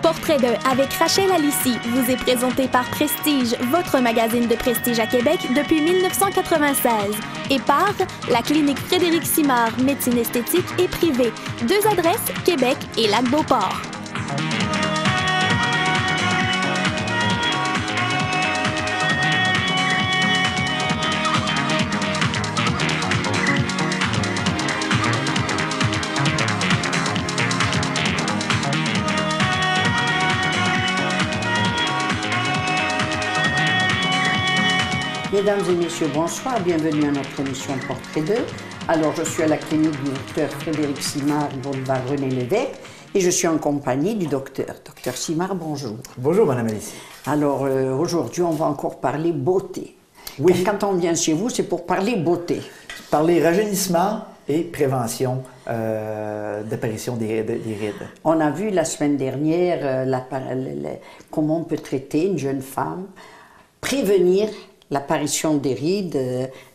Portrait d'eux avec Rachel Alissi vous est présenté par Prestige, votre magazine de prestige à Québec depuis 1996, et par la clinique Frédéric Simard, médecine esthétique et privée. 2 adresses, Québec et Lac-Beauport. Mesdames et messieurs, bonsoir, bienvenue à notre émission Portrait d'eux. Alors, je suis à la clinique du docteur Frédéric Simard, boulevard René Lévesque, et je suis en compagnie du docteur. Docteur Simard, bonjour. Bonjour, Madame Alice. Alors, aujourd'hui, on va encore parler beauté. Oui. Quand on vient chez vous, c'est pour parler beauté. Parler rajeunissement et prévention d'apparition des rides. On a vu la semaine dernière comment on peut traiter une jeune femme, prévenir l'apparition des rides.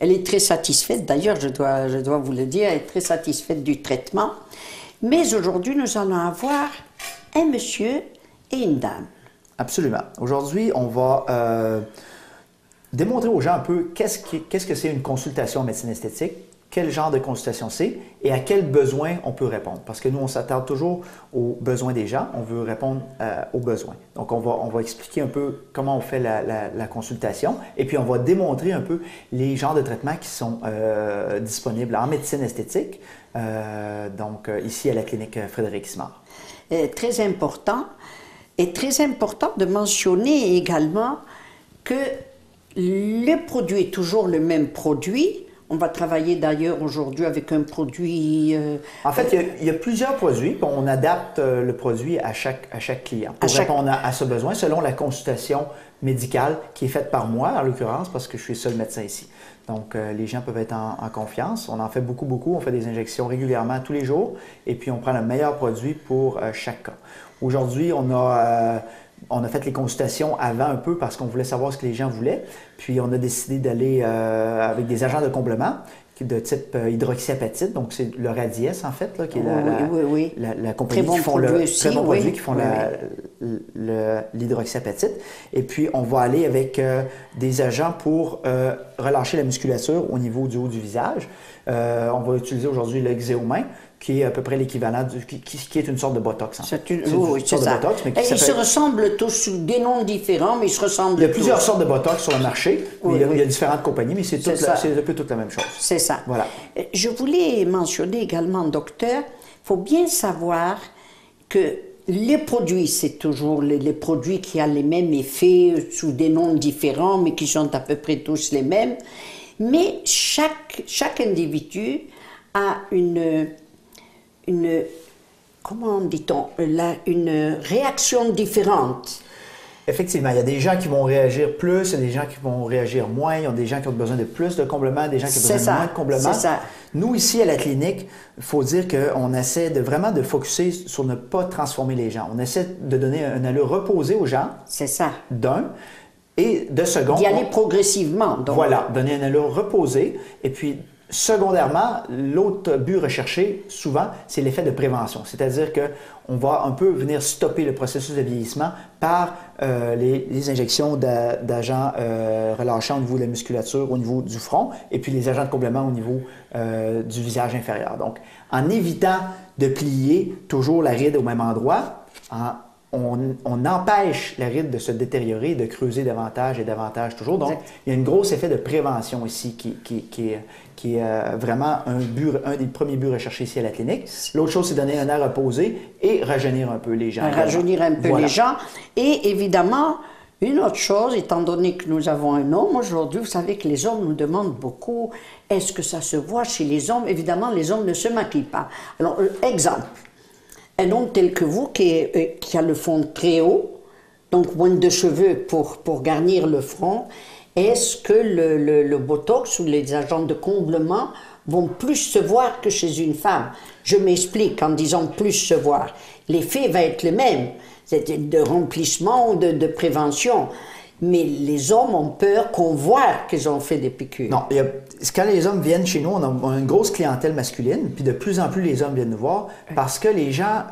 Elle est très satisfaite, d'ailleurs, je dois vous le dire, elle est très satisfaite du traitement. Mais aujourd'hui, nous allons avoir un monsieur et une dame. Absolument. Aujourd'hui, on va démontrer aux gens un peu qu'est-ce que c'est une consultation en médecine esthétique, quel genre de consultation c'est et à quels besoins on peut répondre. Parce que nous, on s'attarde toujours aux besoins des gens, on veut répondre aux besoins. Donc, on va expliquer un peu comment on fait la consultation et puis on va démontrer un peu les genres de traitements qui sont disponibles en médecine esthétique, ici à la clinique Frédéric Simard. Très important de mentionner également que le produit est toujours le même produit. On va travailler d'ailleurs aujourd'hui avec un produit... En fait, il y a plusieurs produits, puis on adapte le produit à chaque client pour répondre à ce besoin selon la consultation médicale qui est faite par moi, en l'occurrence, parce que je suis le seul médecin ici. Donc, les gens peuvent être en confiance. On en fait beaucoup. On fait des injections régulièrement tous les jours et puis on prend le meilleur produit pour chaque cas. Aujourd'hui, on a fait les consultations avant un peu parce qu'on voulait savoir ce que les gens voulaient. Puis on a décidé d'aller avec des agents de complément de type hydroxyapatite. Donc c'est le Radies en fait, là, qui est la compagnie qui font qui font l'hydroxyapatite. Et puis on va aller avec des agents pour relâcher la musculature au niveau du haut du visage. On va utiliser aujourd'hui le Xéomin, qui est à peu près l'équivalent, qui est une sorte de Botox. En fait. C'est ça. Botox, mais ils se ressemblent tous sous des noms différents, mais ils se ressemblent tous. Il y a plusieurs sortes de Botox sur le marché. Il y a différentes compagnies, mais c'est un peu toute la même chose. C'est ça. Voilà. Je voulais mentionner également, docteur, il faut bien savoir que les produits, c'est toujours les produits qui ont les mêmes effets sous des noms différents, mais qui sont à peu près tous les mêmes. Mais chaque individu a comment dit-on, une réaction différente. Effectivement, il y a des gens qui vont réagir plus, il y a des gens qui vont réagir moins, il y a des gens qui ont besoin de plus de compléments, des gens qui ont besoin de moins de compléments. C'est ça. Nous, ici, à la clinique, il faut dire qu'on essaie vraiment de focusser sur ne pas transformer les gens. On essaie de donner un allure reposée aux gens. C'est ça. Et de second... D'y aller progressivement. Donc. Voilà, donner un allure reposée. Et puis, secondairement, l'autre but recherché, souvent, c'est l'effet de prévention. C'est-à-dire qu'on va un peu venir stopper le processus de vieillissement par les injections d'agents relâchants au niveau de la musculature, au niveau du front, et puis les agents de complément au niveau du visage inférieur. Donc, en évitant de plier toujours la ride au même endroit, on empêche la ride de se détériorer, de creuser davantage et davantage toujours. Donc, il y a un gros effet de prévention ici qui est vraiment un des premiers buts recherchés ici à la clinique. L'autre chose, c'est donner un air reposé et rajeunir un peu les gens. Rajeunir un peu les gens. Et évidemment, une autre chose, étant donné que nous avons un homme aujourd'hui, vous savez que les hommes nous demandent beaucoup, est-ce que ça se voit chez les hommes? Évidemment, les hommes ne se maquillent pas. Alors, exemple. Un homme tel que vous, qui a le front très haut, donc moins de cheveux pour garnir le front, est-ce que le Botox ou les agents de comblement vont plus se voir que chez une femme? Je m'explique en disant plus se voir. L'effet va être le même, c'est de remplissement ou de prévention. Mais les hommes ont peur qu'on voit qu'ils ont fait des piqûres. Non, quand les hommes viennent chez nous, on a une grosse clientèle masculine, puis de plus en plus les hommes viennent nous voir parce que les gens,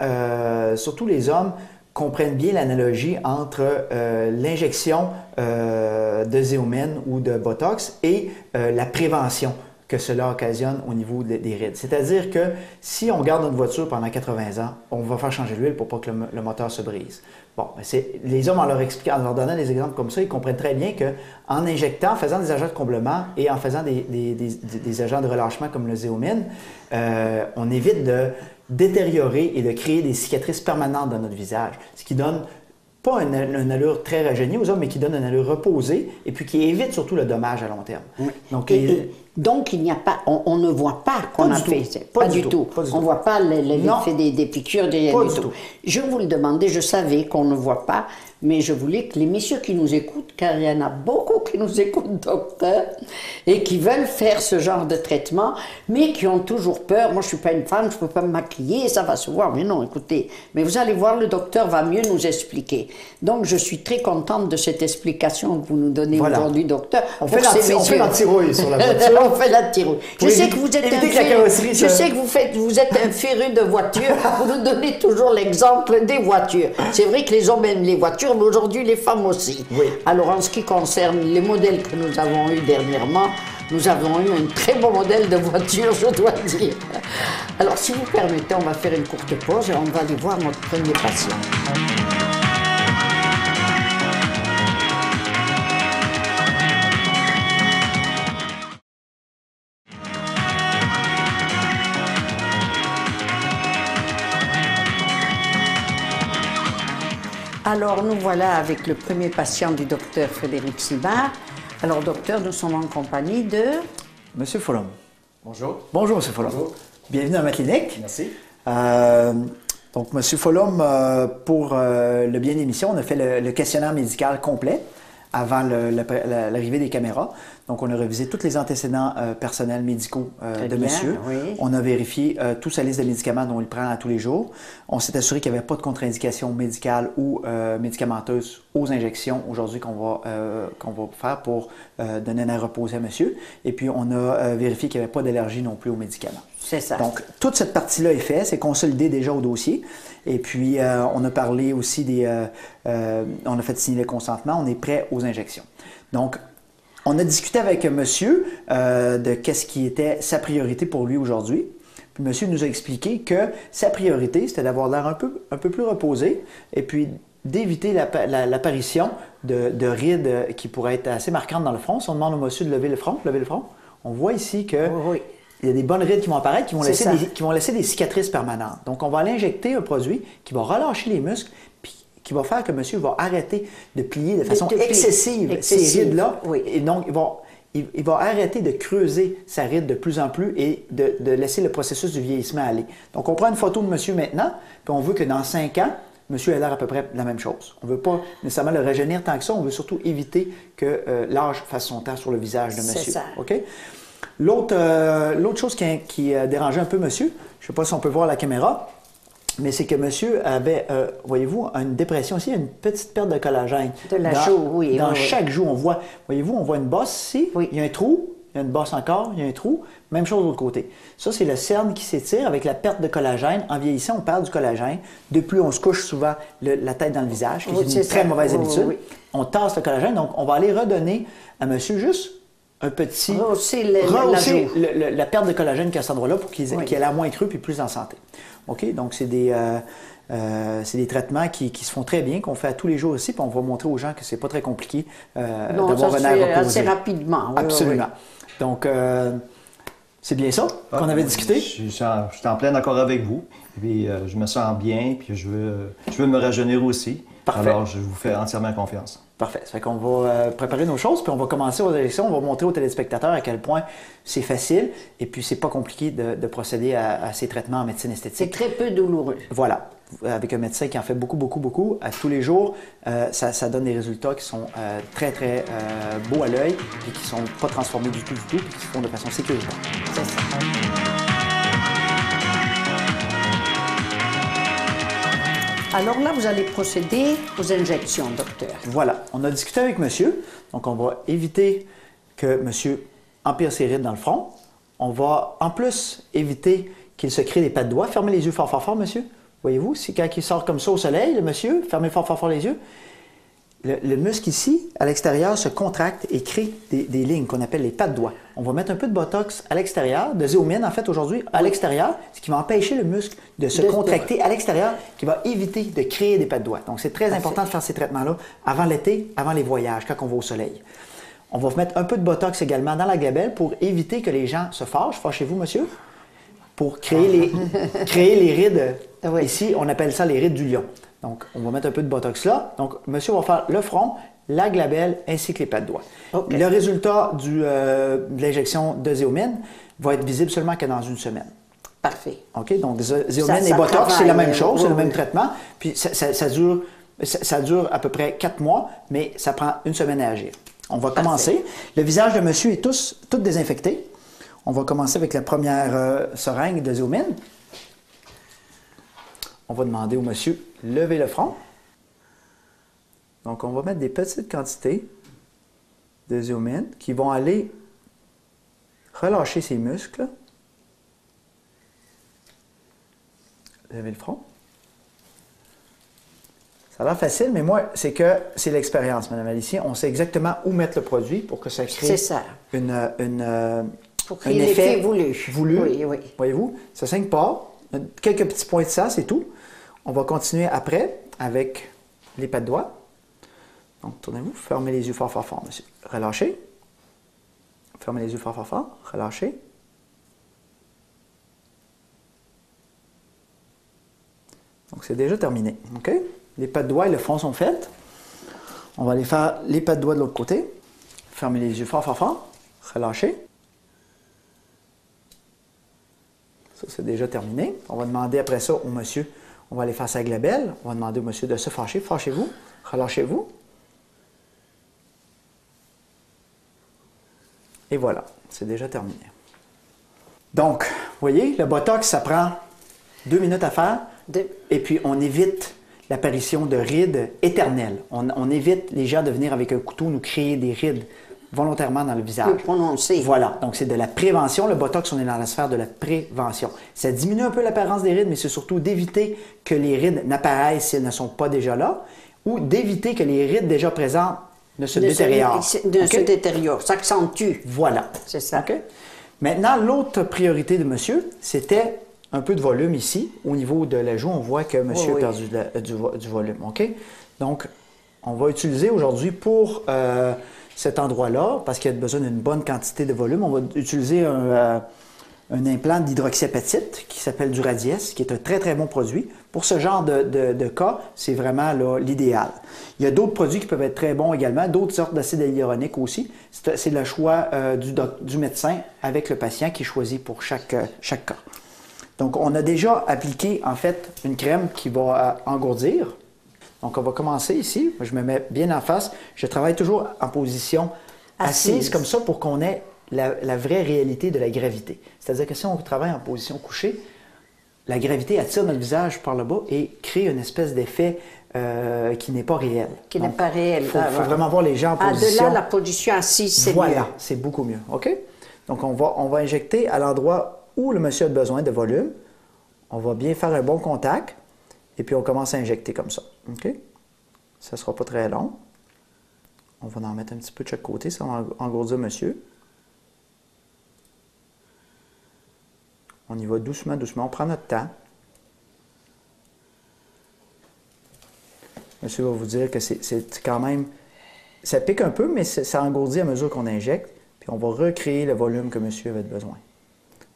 surtout les hommes, comprennent bien l'analogie entre l'injection de Xeomin ou de Botox et la prévention que cela occasionne au niveau des rides. C'est-à-dire que si on garde notre voiture pendant 80 ans, on va faire changer l'huile pour pas que le moteur se brise. Bon, les hommes, en leur donnant des exemples comme ça, ils comprennent très bien qu'en injectant, en faisant des agents de comblement et en faisant des agents de relâchement comme le Xeomin, on évite de détériorer et de créer des cicatrices permanentes dans notre visage, ce qui donne pas une allure très rajeunie aux hommes, mais qui donne une allure reposée et puis qui évite surtout le dommage à long terme. Oui. Donc, il n'y a pas, on ne voit pas qu'on a fait. Pas du tout. On ne voit pas l'effet des piqûres, du tout. Je vous le demandais, je savais qu'on ne voit pas, mais je voulais que les messieurs qui nous écoutent, car il y en a beaucoup qui nous écoutent, docteur, et qui veulent faire ce genre de traitement, mais qui ont toujours peur. Moi, je ne suis pas une femme, je ne peux pas me maquiller, ça va se voir. Mais non, écoutez, mais vous allez voir, le docteur va mieux nous expliquer. Donc, je suis très contente de cette explication que vous nous donnez aujourd'hui, docteur. On fait l'antirouille sur la voiture. On fait l'antirouille. Je sais que vous êtes vous êtes un féru de voitures. Vous nous donnez toujours l'exemple des voitures. C'est vrai que les hommes aiment les voitures, mais aujourd'hui les femmes aussi. Oui. Alors en ce qui concerne les modèles que nous avons eus dernièrement, nous avons eu un très beau modèle de voiture, je dois dire. Alors si vous permettez, on va faire une courte pause et on va aller voir notre premier patient. Alors, nous voilà avec le premier patient du docteur Frédéric Simard. Alors, docteur, nous sommes en compagnie de... Monsieur Follum. Bonjour. Bonjour, Monsieur Follum. Bonjour. Bienvenue à ma clinique. Merci. Donc, Monsieur Follum, pour le bien de l'émission, on a fait le questionnaire médical complet avant l'arrivée des caméras. Donc, on a révisé tous les antécédents personnels médicaux de monsieur. Oui. On a vérifié toute sa liste de médicaments dont il prend à tous les jours. On s'est assuré qu'il n'y avait pas de contre-indication médicale ou médicamenteuse aux injections aujourd'hui qu'on va faire pour donner un air reposé à monsieur. Et puis, on a vérifié qu'il n'y avait pas d'allergie non plus aux médicaments. C'est ça. Donc, toute cette partie-là est faite, c'est consolidé déjà au dossier. Et puis, on a parlé aussi on a fait signer le consentement, on est prêt aux injections. Donc, on a discuté avec monsieur de qu'est-ce qui était sa priorité pour lui aujourd'hui. Puis monsieur nous a expliqué que sa priorité, c'était d'avoir l'air un peu plus reposé et puis d'éviter l'apparition de rides qui pourraient être assez marquantes dans le front. Si on demande au monsieur de lever le front, on voit ici que... Oui. Il y a des bonnes rides qui vont apparaître, qui vont laisser des cicatrices permanentes. Donc, on va aller injecter un produit qui va relâcher les muscles, puis qui va faire que monsieur va arrêter de plier de façon excessive ces rides-là. Oui. Et donc, il va arrêter de creuser sa ride de plus en plus et de laisser le processus du vieillissement aller. Donc, on prend une photo de monsieur maintenant, puis on veut que dans 5 ans, monsieur ait l'air à peu près la même chose. On ne veut pas nécessairement le rajeunir tant que ça, on veut surtout éviter que l'âge fasse son temps sur le visage de monsieur. C'est ça. OK? L'autre chose qui a dérangé un peu monsieur, je ne sais pas si on peut voir la caméra, mais c'est que monsieur avait, voyez-vous, une dépression aussi, une petite perte de collagène. De la joue, oui. Dans chaque joue, on voit, voyez-vous, on voit une bosse ici, oui. Il y a un trou, il y a une bosse encore, il y a un trou, même chose de l'autre côté. Ça, c'est le cerne qui s'étire avec la perte de collagène. En vieillissant, on perd du collagène. De plus, on se couche souvent la tête dans le visage, qui est une très mauvaise habitude. Oui. On tasse le collagène, donc on va aller redonner à monsieur juste un petit... Rehausser la perte de collagène qu'à cet endroit-là pour qu'il ait l'air moins creux et plus en santé. OK? Donc, c'est des traitements qui se font très bien, qu'on fait à tous les jours ici, puis on va montrer aux gens que c'est pas très compliqué d'avoir un air reposé. Assez rapidement. Absolument. Oui. Donc, c'est bien ça qu'on avait discuté? Je suis en plein accord avec vous. Puis, je me sens bien, puis je veux me rajeunir aussi. Parfait. Alors, je vous fais entièrement confiance. Parfait. Ça fait qu'on va préparer nos choses, puis on va commencer aux élections. On va montrer aux téléspectateurs à quel point c'est facile et puis c'est pas compliqué de procéder à ces traitements en médecine esthétique. C'est très peu douloureux. Voilà. Avec un médecin qui en fait beaucoup, à tous les jours, ça donne des résultats qui sont très beaux à l'œil et qui ne sont pas transformés du tout, puis qui se font de façon sécuritaire. C'est ça. Alors là, vous allez procéder aux injections, docteur. Voilà. On a discuté avec monsieur. Donc, on va éviter que monsieur empire ses rides dans le front. On va, en plus, éviter qu'il se crée des pattes de doigts. Fermez les yeux fort, monsieur, Voyez-vous, si quand il sort comme ça au soleil, le monsieur, fermez fort, fort, fort les yeux, le muscle ici, à l'extérieur, se contracte et crée des lignes qu'on appelle les pas de doigts. On va mettre un peu de botox à l'extérieur, de zéomine en fait aujourd'hui, à l'extérieur, ce qui va empêcher le muscle de se contracter à l'extérieur, qui va éviter de créer des pas de doigts. Donc c'est très important de faire ces traitements-là avant l'été, avant les voyages, quand on va au soleil. On va mettre un peu de botox également dans la glabelle pour éviter que les gens se fâchent. Fâchez-vous, monsieur? Pour créer les rides. Oui. Ici, on appelle ça les rides du lion. Donc, on va mettre un peu de botox là. Donc, monsieur va faire le front, la glabelle ainsi que les pas de doigts. Okay. Le résultat de l'injection de zéomine va être visible seulement que dans une semaine. Parfait. OK? Donc, zéomine et botox, c'est la même chose, c'est le même traitement. Puis, ça dure à peu près 4 mois, mais ça prend une semaine à agir. On va commencer. Le visage de monsieur est tout désinfecté. On va commencer avec la première seringue de zéomine. On va demander au monsieur de lever le front. Donc, on va mettre des petites quantités de zéomine qui vont aller relâcher ses muscles. Lever le front. Ça a l'air facile, mais moi, c'est l'expérience, Mme Alicie. On sait exactement où mettre le produit pour que ça crée pour créer l'effet voulu. Oui, oui. Voyez-vous, ça ne saigne pas. Quelques petits points de ça, c'est tout. On va continuer après avec les pas de doigts. Donc, tournez-vous, fermez les yeux fort, fort, fort, monsieur. Relâchez. Fermez les yeux fort, fort, fort. Relâchez. Donc, c'est déjà terminé. OK? Les pas de doigts et le front sont faits. On va aller faire les pas de doigts de l'autre côté. Fermez les yeux fort, fort, fort. Relâchez. Ça, c'est déjà terminé. On va demander après ça au monsieur, on va aller faire sa glabelle. On va demander au monsieur de se fâcher. Fâchez-vous. Relâchez-vous. Et voilà, c'est déjà terminé. Donc, vous voyez, le botox, ça prend 2 minutes à faire. Et puis, on évite l'apparition de rides éternelles. On évite les gens de venir avec un couteau nous créer des rides volontairement dans le visage. Plus prononcé. Voilà, donc c'est de la prévention. Le botox, on est dans la sphère de la prévention. Ça diminue un peu l'apparence des rides, mais c'est surtout d'éviter que les rides n'apparaissent si elles ne sont pas déjà là, ou d'éviter que les rides déjà présentes ne se détériorent. Se détériorent, s'accentuent. Voilà. C'est ça. Okay? Maintenant, l'autre priorité de monsieur, c'était un peu de volume ici. Au niveau de la joue, on voit que monsieur a perdu du volume. OK? Donc, on va utiliser aujourd'hui pour cet endroit-là, parce qu'il y a besoin d'une bonne quantité de volume, on va utiliser un implant d'hydroxyapatite qui s'appelle Duradies, qui est un très, très bon produit. Pour ce genre de cas, c'est vraiment l'idéal. Il y a d'autres produits qui peuvent être très bons également, d'autres sortes d'acide hyaluronique aussi. C'est le choix du médecin avec le patient qui choisit pour chaque cas. Donc, on a déjà appliqué, en fait, une crème qui va engourdir. Donc, on va commencer ici. Je me mets bien en face. Je travaille toujours en position assise comme ça pour qu'on ait la vraie réalité de la gravité. C'est-à-dire que si on travaille en position couchée, la gravité attire notre visage par le bas et crée une espèce d'effet qui n'est pas réel. Qui n'est pas réel. Il faut vraiment voir les gens en position... De là, la position assise, c'est mieux. Voilà, c'est beaucoup mieux. OK? Donc, on va injecter à l'endroit où le monsieur a besoin de volume. On va bien faire un bon contact. Et puis, on commence à injecter comme ça. OK? Ça ne sera pas très long. On va en mettre un petit peu de chaque côté. Ça va engourdir monsieur. On y va doucement, doucement. On prend notre temps. Monsieur va vous dire que c'est quand même... Ça pique un peu, mais ça engourdit à mesure qu'on injecte. Puis, on va recréer le volume que monsieur avait besoin.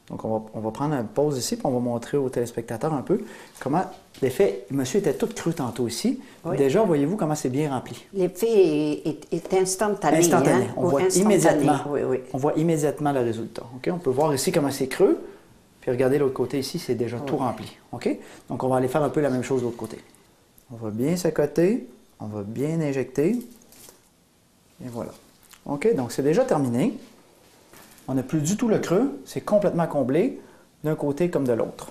Donc, on va prendre une pause ici, puis on va montrer aux téléspectateurs un peu comment l'effet... Monsieur était tout cru tantôt ici. Oui. Déjà, voyez-vous comment c'est bien rempli. L'effet est instantané. Instantané. Hein? On voit immédiatement. Oui. On voit immédiatement le résultat. Okay? On peut voir ici comment c'est creux. Puis regardez l'autre côté ici, c'est déjà tout rempli. OK? Donc, on va aller faire un peu la même chose de l'autre côté. On va bien s'accoter. On va bien injecter. Et voilà. OK? Donc, c'est déjà terminé. On n'a plus du tout le creux, c'est complètement comblé, d'un côté comme de l'autre.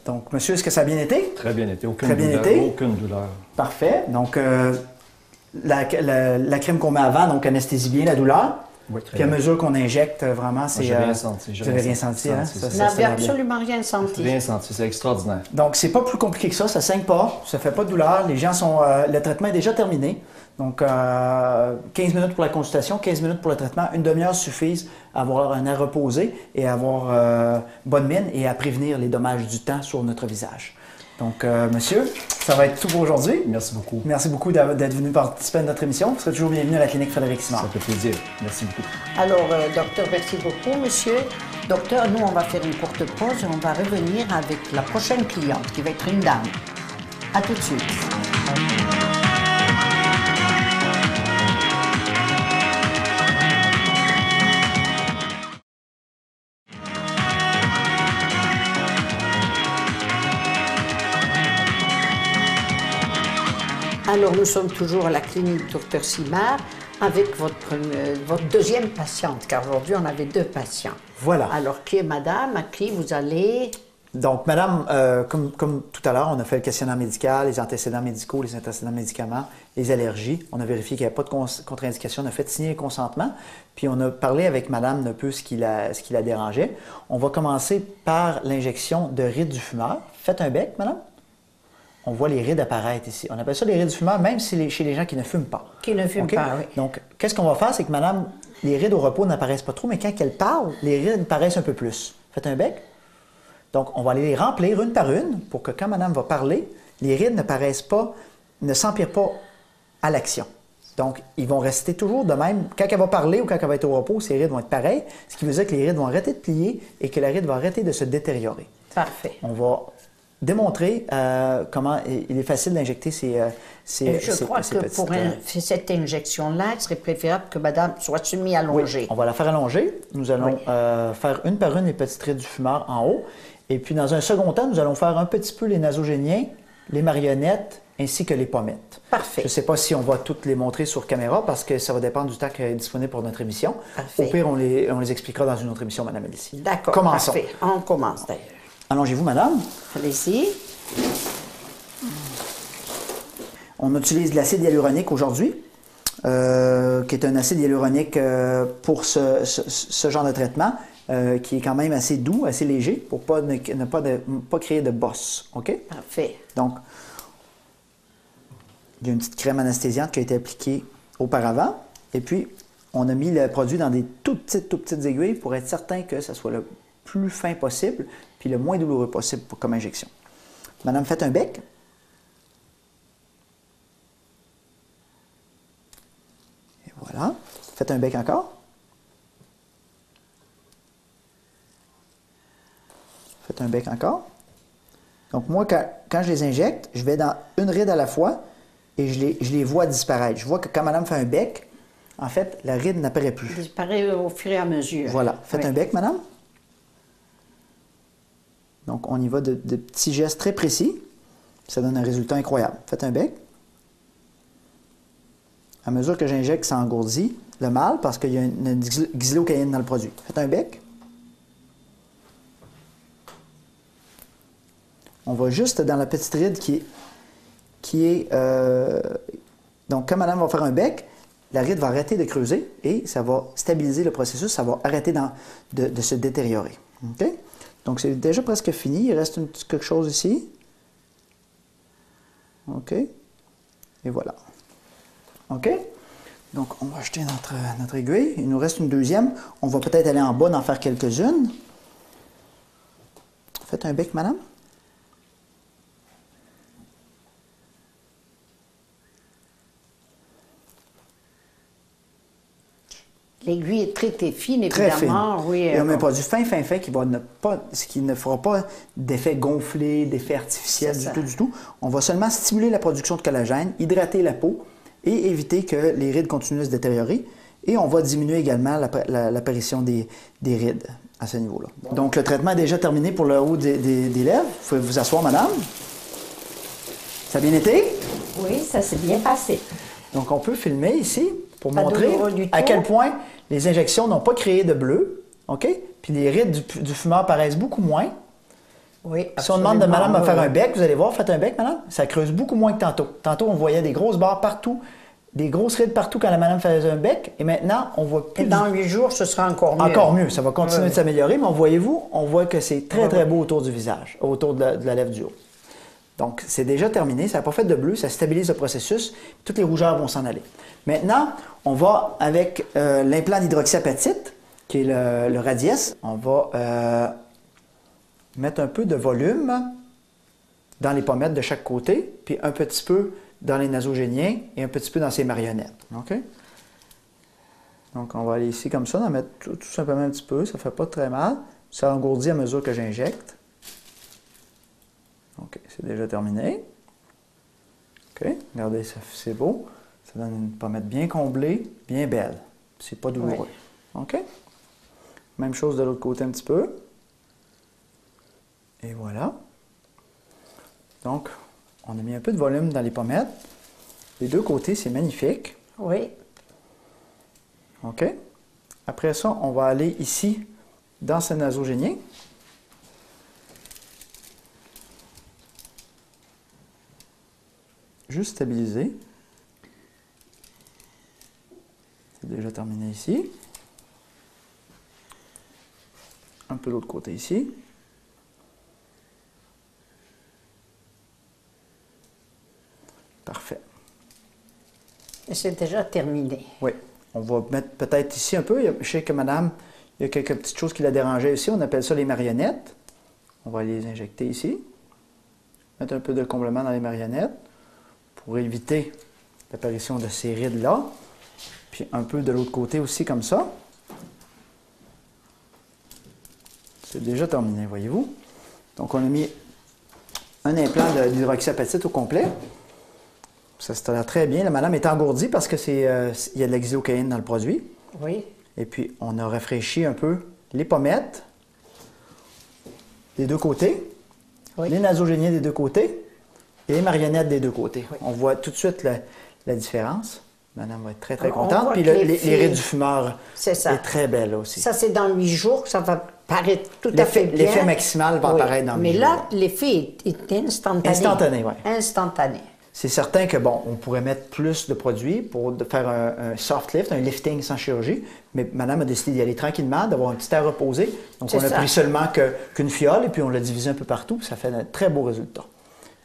Donc, monsieur, est-ce que ça a bien été? Très bien été, aucune douleur. Parfait. Donc, la crème qu'on met avant, donc anesthésie bien la douleur. Oui, puis à mesure qu'on injecte, vraiment, c'est... J'ai rien senti. Vous n'avez rien senti, hein? Vous n'avez absolument rien senti. Rien senti, c'est extraordinaire. Donc, c'est pas plus compliqué que ça saigne pas, ça fait pas de douleur, les gens sont... le traitement est déjà terminé. Donc, 15 minutes pour la consultation, 15 minutes pour le traitement, une demi-heure suffisent à avoir un air reposé et à avoir bonne mine et à prévenir les dommages du temps sur notre visage. Donc, monsieur, ça va être tout pour aujourd'hui. Merci beaucoup. Merci beaucoup d'être venu participer à notre émission. Vous serez toujours bienvenu à la clinique Frédéric-Simard. Ça fait plaisir. Merci beaucoup. Alors, docteur, merci beaucoup, monsieur. Docteur, nous, on va faire une courte pause et on va revenir avec la prochaine cliente, qui va être une dame. À tout de suite. Alors, nous sommes toujours à la clinique Dr Simard avec votre deuxième patiente, car aujourd'hui, on avait 2 patients. Voilà. Alors, qui est madame, à qui vous allez... Donc, madame, comme tout à l'heure, on a fait le questionnaire médical, les antécédents médicaux, les antécédents de médicaments, les allergies. On a vérifié qu'il n'y avait pas de contre-indication. On a fait signer le consentement. Puis, on a parlé avec madame un peu ce qui la dérangeait. On va commencer par l'injection de rides du fumeur. Faites un bec, madame. On voit les rides apparaître ici. On appelle ça les rides du fumeur, même chez les gens qui ne fument pas. Qui ne fument pas, oui. Donc, qu'est-ce qu'on va faire, c'est que madame, les rides au repos n'apparaissent pas trop, mais quand elle parle, les rides paraissent un peu plus. Faites un bec. Donc, on va aller les remplir une par une pour que quand madame va parler, les rides ne s'empirent pas à l'action. Donc, ils vont rester toujours de même. Quand elle va parler ou quand elle va être au repos, ces rides vont être pareilles, ce qui veut dire que les rides vont arrêter de plier et que la ride va arrêter de se détériorer. Parfait. On va démontrer comment il est facile d'injecter Je crois que pour cette injection-là, il serait préférable que madame soit semi-allongée. Oui, on va la faire allonger. Nous allons faire une par une les petites rides du fumeur en haut. Et puis, dans un second temps, nous allons faire un petit peu les nasogéniens, les marionnettes, ainsi que les pommettes. Parfait. Je ne sais pas si on va toutes les montrer sur caméra parce que ça va dépendre du temps qui est disponible pour notre émission. Parfait. Au pire, on les expliquera dans une autre émission, Madame Alicie. D'accord, commençons. Parfait. On commence d'ailleurs. Allongez-vous, Madame. Allez-y. On utilise de l'acide hyaluronique aujourd'hui, qui est un acide hyaluronique pour ce genre de traitement, qui est quand même assez doux, assez léger, pour ne pas créer de bosse. OK? Parfait. Donc, il y a une petite crème anesthésiante qui a été appliquée auparavant. Et puis, on a mis le produit dans des tout petites aiguilles pour être certain que ça soit le plus fin possible puis le moins douloureux possible comme injection. Madame, faites un bec. Et voilà. Faites un bec encore. Faites un bec encore. Donc moi, quand je les injecte, je vais dans une ride à la fois et je les vois disparaître. Je vois que quand madame fait un bec, en fait, la ride n'apparaît plus. Il disparaît au fur et à mesure. Voilà. Faites un bec, madame. Donc, on y va de petits gestes très précis. Ça donne un résultat incroyable. Faites un bec. À mesure que j'injecte, ça engourdit le mal parce qu'il y a une xylocaïne dans le produit. Faites un bec. On va juste dans la petite ride qui est... Donc, quand madame va faire un bec, la ride va arrêter de creuser et ça va stabiliser le processus, ça va arrêter de se détériorer. OK? Donc, c'est déjà presque fini. Il reste quelque chose ici. OK? Et voilà. OK? Donc, on va jeter notre aiguille. Il nous reste une deuxième. On va peut-être aller en bas d'en faire quelques-unes. Faites un bec, madame. L'aiguille est très fine, Très évidemment. fine. Oui, et on met un produit fin qui ne fera pas d'effet gonflé, d'effet artificiel du tout. On va seulement stimuler la production de collagène, hydrater la peau et éviter que les rides continuent de se détériorer. Et on va diminuer également l'apparition des rides à ce niveau-là. Donc, le traitement est déjà terminé pour le haut des lèvres. Vous pouvez vous asseoir, madame. Ça a bien été? Oui, ça s'est bien passé. Donc, on peut filmer ici pour Pas montrer douloureux du à tout. quel point les injections n'ont pas créé de bleu. OK? Puis les rides du fumeur paraissent beaucoup moins. Oui, Si on demande de madame de faire un bec. bec, vous allez voir, faites un bec, madame, ça creuse beaucoup moins que tantôt. Tantôt, on voyait des grosses barres partout des grosses rides partout quand la madame faisait un bec. Et maintenant, on voit plus... Et dans 8 jours, ce sera encore mieux. Encore mieux. Ça va continuer de s'améliorer, mais voyez-vous, on voit que c'est très, très beau autour du visage, autour de la lèvre du haut. Donc, c'est déjà terminé. Ça n'a pas fait de bleu. Ça stabilise le processus. Toutes les rougeurs vont s'en aller. Maintenant, on va avec l'implant d'hydroxyapatite, qui est le Radiesse. On va mettre un peu de volume dans les pommettes de chaque côté, puis un petit peu dans les nasogéniens et un petit peu dans ces marionnettes. OK? Donc, on va aller ici comme ça, en mettre tout simplement un petit peu. Ça ne fait pas très mal. Ça engourdit à mesure que j'injecte. OK, c'est déjà terminé. OK, regardez, c'est beau. Ça donne une pommette bien comblée, bien belle. C'est pas douloureux. Oui. OK? Même chose de l'autre côté un petit peu. Et voilà. Donc, on a mis un peu de volume dans les pommettes. Les deux côtés, c'est magnifique. Oui. OK. Après ça, on va aller ici, dans ce nasogénien. Juste stabiliser. C'est déjà terminé ici. Un peu l'autre côté ici. Parfait. Et c'est déjà terminé. Oui. On va mettre peut-être ici un peu. Je sais que madame, il y a quelques petites choses qui la dérangeaient ici. On appelle ça les marionnettes. On va les injecter ici. Mettre un peu de comblement dans les marionnettes pour éviter l'apparition de ces rides-là. Puis un peu de l'autre côté aussi, comme ça. C'est déjà terminé, voyez-vous. Donc, on a mis un implant d'hydroxyapatite au complet. Ça se traite très bien. La madame est engourdie parce que il y a de la xylocaïne dans le produit. Oui. Et puis, on a rafraîchi un peu les pommettes des deux côtés, les nasogéniens des deux côtés et les marionnettes des deux côtés. Oui. On voit tout de suite la différence. Madame va être très, très contente. Puis les rides du fumeur est très belle aussi. Ça, c'est dans 8 jours que ça va paraître tout à fait bien. L'effet maximal va apparaître dans 8 jours. Mais là, l'effet est instantané. Instantané, oui. Instantané. C'est certain que, bon, on pourrait mettre plus de produits pour faire un soft lift, un lifting sans chirurgie, mais madame a décidé d'y aller tranquillement, d'avoir un petit air reposé. Donc, on a pris seulement qu'une fiole et puis on l'a divisé un peu partout, puis ça fait un très beau résultat.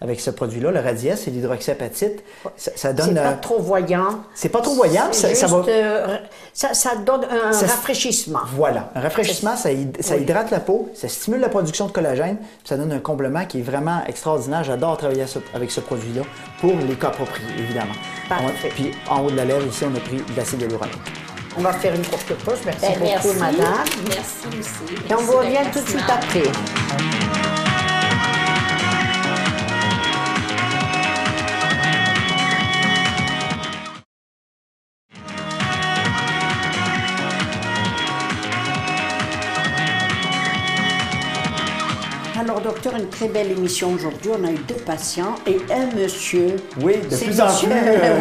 Avec ce produit-là, le Radiesse et l'hydroxyapatite, ça donne... C'est pas trop voyant. C'est pas trop voyant. Ça donne un rafraîchissement. Voilà. Un rafraîchissement, ça hydrate la peau, ça stimule la production de collagène, puis ça donne un comblement qui est vraiment extraordinaire. J'adore travailler avec ce produit-là pour les cas appropriés, évidemment. Parfait. Puis en haut de la lèvre, ici, on a pris de l'acide hyaluronique. On va faire une courte pause. Merci beaucoup, madame. Merci aussi. Et on vous revient tout de suite après. Alors, docteur, une très belle émission aujourd'hui. On a eu 2 patients et un monsieur. Oui, de plus en plus.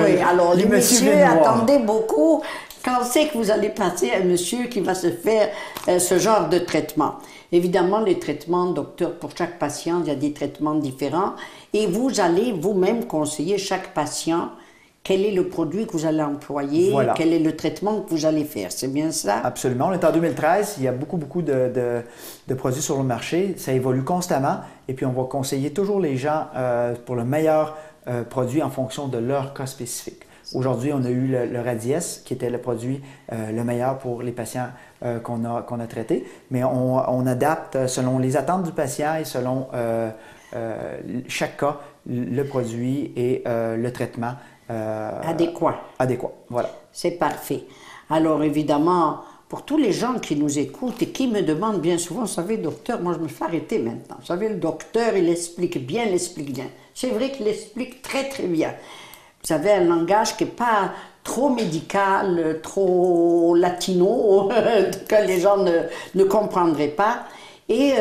Oui, alors les messieurs attendaient beaucoup. Quand c'est que vous allez passer un monsieur qui va se faire ce genre de traitement? Évidemment, les traitements, docteur, pour chaque patient, il y a des traitements différents. Et vous allez vous-même conseiller chaque patient quel est le produit que vous allez employer, quel est le traitement que vous allez faire. C'est bien ça? Absolument. On est en 2013. Il y a beaucoup de produits sur le marché. Ça évolue constamment. Et puis, on va conseiller toujours les gens pour le meilleur produit en fonction de leur cas spécifique. Aujourd'hui, on a eu le Radiesse, qui était le produit le meilleur pour les patients qu'on a traités. Mais on adapte selon les attentes du patient et selon chaque cas, le produit et le traitement adéquat. Adéquat, voilà. C'est parfait. Alors, évidemment, pour tous les gens qui nous écoutent et qui me demandent bien souvent, vous savez, docteur, moi je me fais arrêter maintenant. Vous savez, le docteur, il explique bien. C'est vrai qu'il explique très, très bien. Vous avez un langage qui n'est pas trop médical, trop latino, que les gens ne comprendraient pas. Et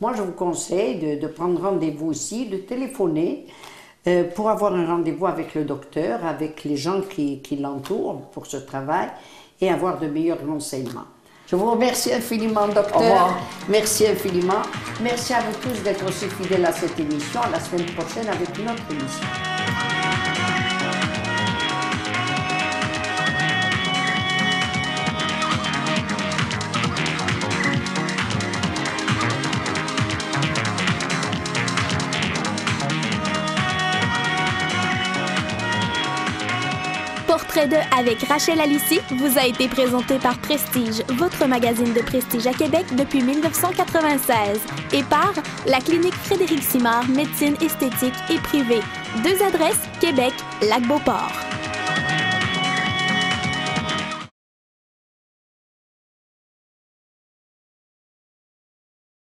moi, je vous conseille de prendre rendez-vous aussi, de téléphoner pour avoir un rendez-vous avec le docteur, avec les gens qui l'entourent pour ce travail et avoir de meilleurs renseignements. Je vous remercie infiniment, docteur. Au revoir. Merci infiniment. Merci à vous tous d'être aussi fidèles à cette émission. À la semaine prochaine avec une autre émission. Entre deux avec Rachel Alisy vous a été présenté par Prestige, votre magazine de prestige à Québec depuis 1996, et par la clinique Frédéric Simard, médecine esthétique et privée. 2 adresses, Québec, Lac-Beauport.